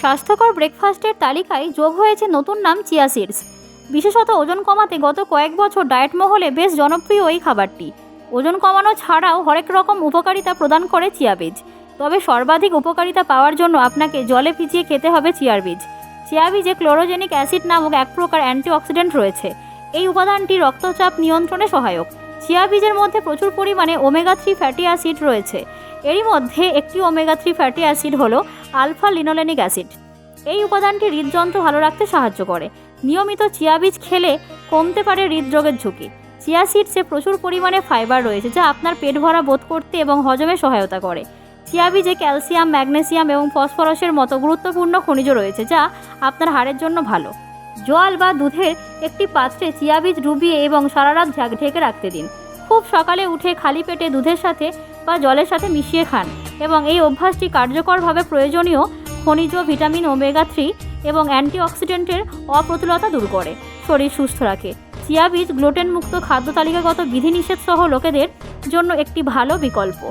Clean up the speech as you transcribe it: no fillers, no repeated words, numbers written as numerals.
স্বাস্থ্যকর ব্রেকফাস্টের তালিকায় যোগ হয়েছে নতুন নাম চিয়া সিডস। বিশেষত ওজন কমাতে গত কয়েক বছর ডায়েট মহলে বেশ জনপ্রিয় এই খাবারটি। ওজন কমানো ছাড়াও হরেক রকম উপকারিতা প্রদান করে চিয়া বীজ। তবে সর্বাধিক উপকারিতা পাওয়ার জন্য আপনাকে জলে ভিজিয়ে খেতে হবে চিয়ার বীজ। চিয়া বীজে ক্লোরোজেনিক অ্যাসিড নামক এক প্রকার অ্যান্টিঅক্সিডেন্ট রয়েছে। এই উপাদানটি রক্তচাপ নিয়ন্ত্রণে সহায়ক। চিয়া বীজের মধ্যে প্রচুর পরিমাণে ওমেগা 3 ফ্যাটি অ্যাসিড রয়েছে। এরই মধ্যে একটি ওমেগা 3 ফ্যাটি অ্যাসিড হলো আলফা লিনোলেনিক অ্যাসিড। এই উপাদানটি হৃদযন্ত্র ভালো রাখতে সাহায্য করে। নিয়মিত চিয়া বীজ খেলে কমতে পারে হৃদরোগের ঝুঁকি। চিয়া সিডসে প্রচুর পরিমাণে ফাইবার রয়েছে, যা আপনার পেট ভরা বোধ করতে এবং হজমে সহায়তা করে। চিয়া বীজে ক্যালসিয়াম, ম্যাগনেসিয়াম এবং ফসফরাসের মতো গুরুত্বপূর্ণ খনিজ রয়েছে, যা আপনার হাড়ের জন্য ভালো। জল বা দুধের একটি পাত্রে চিয়া বীজ ডুবিয়ে এবং সারা রাত ঢেকে রাখতে দিন। খুব সকালে উঠে খালি পেটে দুধের সাথে বা জলের সাথে মিশিয়ে খান এবং এই অভ্যাসটি কার্যকরভাবে প্রয়োজনীয় খনিজ, ভিটামিন, ওমেগা 3 এবং অ্যান্টিঅক্সিডেন্টের অপ্রতুলতা দূর করে, শরীর সুস্থ রাখে। চিয়া বীজ গ্লুটেন মুক্ত খাদ্য তালিকাগত বিধিনিষেধ সহ লোকেদের জন্য একটি ভালো বিকল্প।